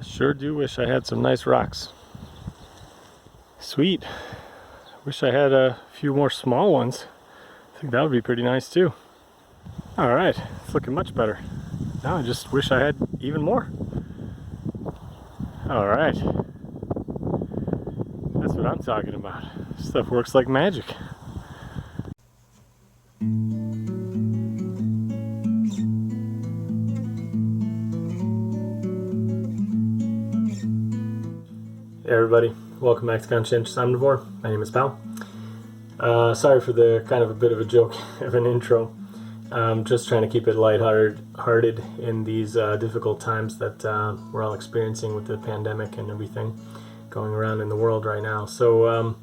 Sure do wish I had some nice rocks. Sweet. Wish I had a few more small ones. I think that would be pretty nice too. Alright, it's looking much better. Now I just wish I had even more. Alright. That's what I'm talking about. Stuff works like magic. Hey everybody, welcome back to Conscientious Omnivore. My name is Pal. Sorry for the kind of a bit of a joke of an intro. Just trying to keep it lighthearted in these difficult times that we're all experiencing with the pandemic and everything going around in the world right now. So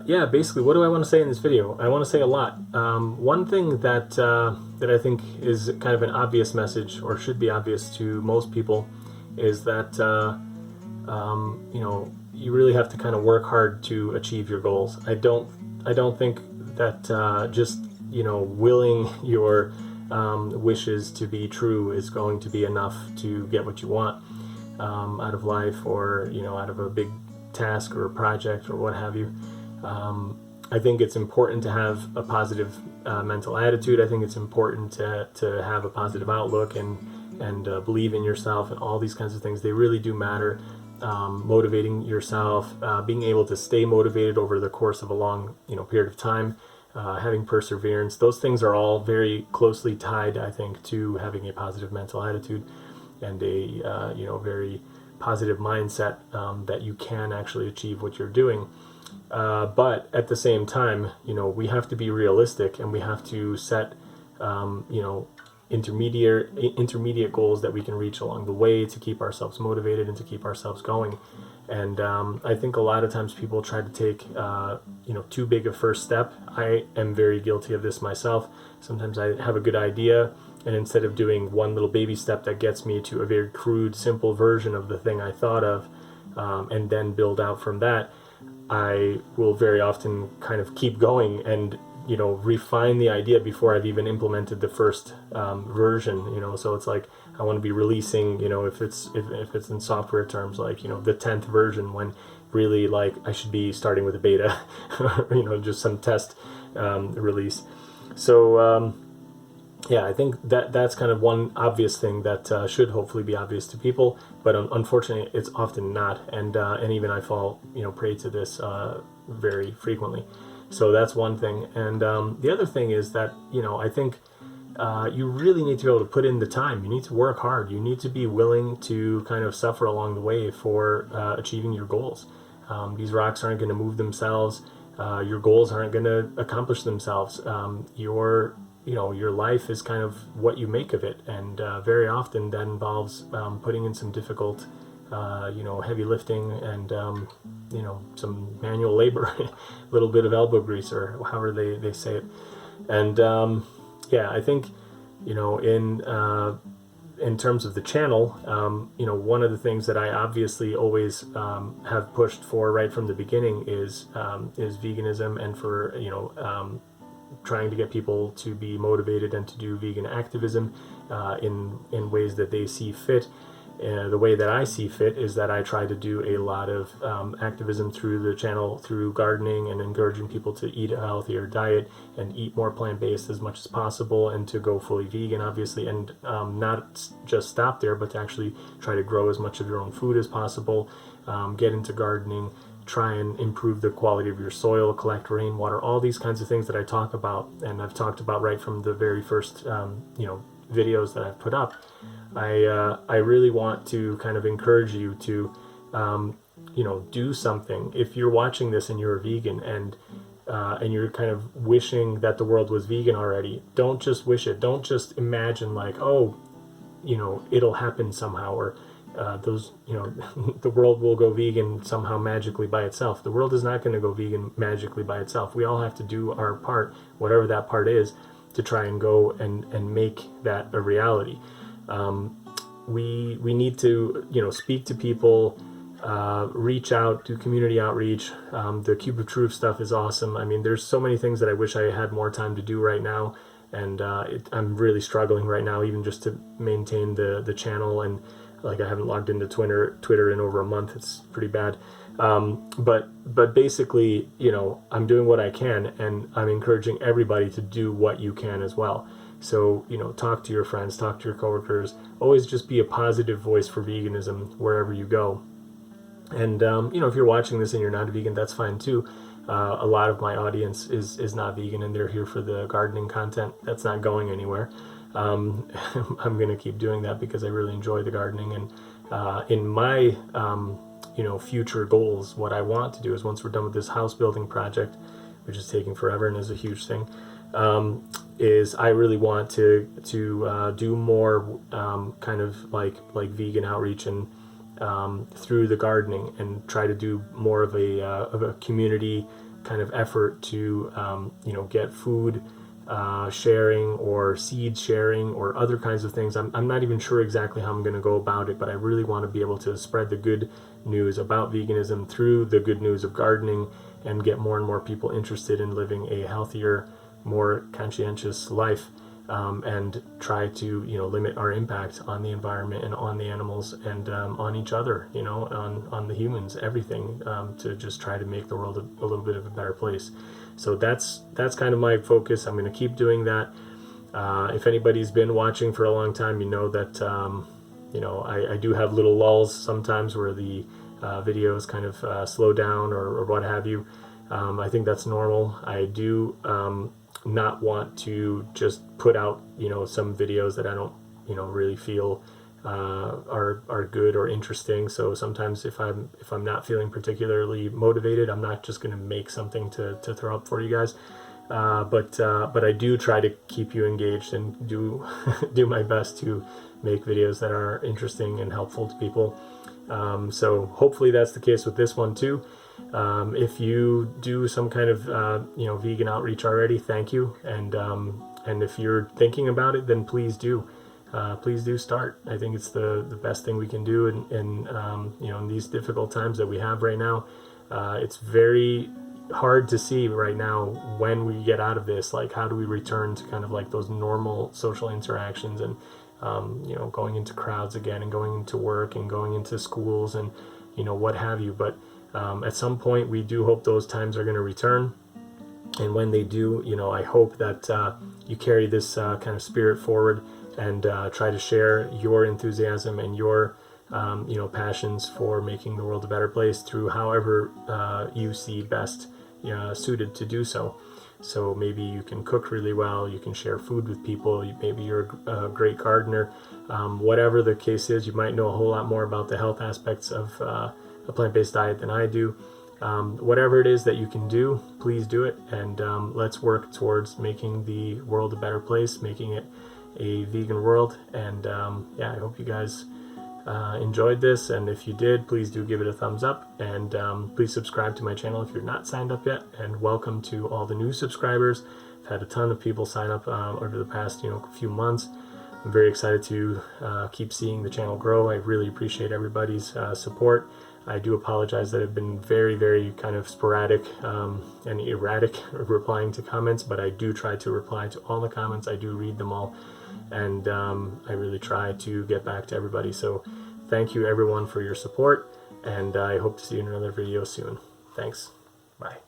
yeah, basically what do I want to say in this video? I want to say a lot. One thing that I think is kind of an obvious message, or should be obvious to most people, is that you know, you really have to kind of work hard to achieve your goals. I don't think that just, you know, willing your wishes to be true is going to be enough to get what you want out of life, or, you know, out of a big task or a project or what have you. I think it's important to have a positive mental attitude. I think it's important to have a positive outlook and believe in yourself, and all these kinds of things. They really do matter. Motivating yourself, being able to stay motivated over the course of a long, you know, period of time, having perseverance. Those things are all very closely tied, I think, to having a positive mental attitude and a you know, very positive mindset that you can actually achieve what you're doing. But at the same time, you know, we have to be realistic, and we have to set you know, intermediate goals that we can reach along the way to keep ourselves motivated and to keep ourselves going. And I think a lot of times people try to take you know, too big a first step. I am very guilty of this myself. Sometimes I have a good idea, and instead of doing one little baby step that gets me to a very crude, simple version of the thing I thought of, and then build out from that, I will very often kind of keep going and, you know, refine the idea before I've even implemented the first version, you know. So it's like I want to be releasing, you know, if it's in software terms, like, you know, the 10th version, when really, like, I should be starting with a beta or, you know, just some test release. So yeah, I think that's kind of one obvious thing that should hopefully be obvious to people, but unfortunately it's often not, and even I fall, you know, prey to this very frequently. So that's one thing. And the other thing is that, you know, I think you really need to be able to put in the time. You need to work hard. You need to be willing to kind of suffer along the way for achieving your goals. These rocks aren't going to move themselves. Your goals aren't going to accomplish themselves. You know, your life is kind of what you make of it. And very often that involves putting in some difficult you know, heavy lifting and, you know, some manual labor, a little bit of elbow grease, or however they say it. And yeah, I think, you know, in terms of the channel, you know, one of the things that I obviously always have pushed for right from the beginning is veganism, and for, you know, trying to get people to be motivated and to do vegan activism in ways that they see fit. The way that I see fit is that I try to do a lot of activism through the channel, through gardening, and encouraging people to eat a healthier diet and eat more plant-based as much as possible, and to go fully vegan, obviously, and not just stop there, but to actually try to grow as much of your own food as possible, get into gardening, try and improve the quality of your soil, collect rainwater, all these kinds of things that I talk about, and I've talked about right from the very first you know, videos that I've put up. I really want to kind of encourage you to you know, do something. If you're watching this and you're a vegan, and you're kind of wishing that the world was vegan already, don't just wish it. Don't just imagine like, oh, you know, it'll happen somehow, or those, you know, the world will go vegan somehow magically by itself. The world is not going to go vegan magically by itself. We all have to do our part, whatever that part is, to try and go and make that a reality. We need to, you know, speak to people, reach out, do community outreach. The Cube of Truth stuff is awesome. I mean, there's so many things that I wish I had more time to do right now, and I'm really struggling right now, even just to maintain the channel. And Like, I haven't logged into Twitter in over a month. It's pretty bad. But basically, you know, I'm doing what I can, and I'm encouraging everybody to do what you can as well. So, you know, talk to your friends, talk to your coworkers. Always just be a positive voice for veganism wherever you go. And you know, if you're watching this and you're not a vegan, that's fine too. A lot of my audience is not vegan, and they're here for the gardening content. That's not going anywhere. I'm going to keep doing that because I really enjoy the gardening. And in my you know, future goals, what I want to do is, once we're done with this house building project, which is taking forever and is a huge thing, is I really want to do more kind of like vegan outreach and through the gardening, and try to do more of a community kind of effort to you know, get food sharing or seed sharing or other kinds of things. I'm not even sure exactly how I'm going to go about it, but I really want to be able to spread the good news about veganism through the good news of gardening, and get more and more people interested in living a healthier, more conscientious life, and try to, you know, limit our impact on the environment and on the animals, and on each other, you know, on the humans, everything, to just try to make the world a little bit of a better place. So that's kind of my focus. I'm going to keep doing that. If anybody's been watching for a long time, you know that you know, I do have little lulls sometimes where the videos kind of slow down or what have you. I think that's normal. I do not want to just put out, you know, some videos that I don't, you know, really feel are good or interesting. So sometimes if I'm not feeling particularly motivated, I'm not just going to make something to throw up for you guys. But I do try to keep you engaged and do do my best to make videos that are interesting and helpful to people. So hopefully that's the case with this one too. If you do some kind of you know, vegan outreach already, thank you. And if you're thinking about it, then please do start. I think it's the best thing we can do in you know, in these difficult times that we have right now. It's very hard to see right now when we get out of this, like, how do we return to kind of like those normal social interactions, and you know, going into crowds again, and going into work, and going into schools, and, you know, what have you. But at some point, we do hope those times are going to return. And when they do, you know, I hope that you carry this kind of spirit forward, and try to share your enthusiasm and your you know, passions for making the world a better place through however you see best suited to do so. So maybe you can cook really well, you can share food with people, maybe you're a great gardener. Whatever the case is, you might know a whole lot more about the health aspects of a plant-based diet than I do. Whatever it is that you can do, please do it, and let's work towards making the world a better place, making it a vegan world. And yeah, I hope you guys enjoyed this, and if you did, please do give it a thumbs up, and please subscribe to my channel if you're not signed up yet. And welcome to all the new subscribers. I've had a ton of people sign up over the past, you know, few months. I'm very excited to keep seeing the channel grow. I really appreciate everybody's support. I do apologize that I've been very kind of sporadic and erratic replying to comments, but I do try to reply to all the comments. I do read them all, and I really try to get back to everybody. So thank you everyone for your support, and I hope to see you in another video soon. Thanks. Bye.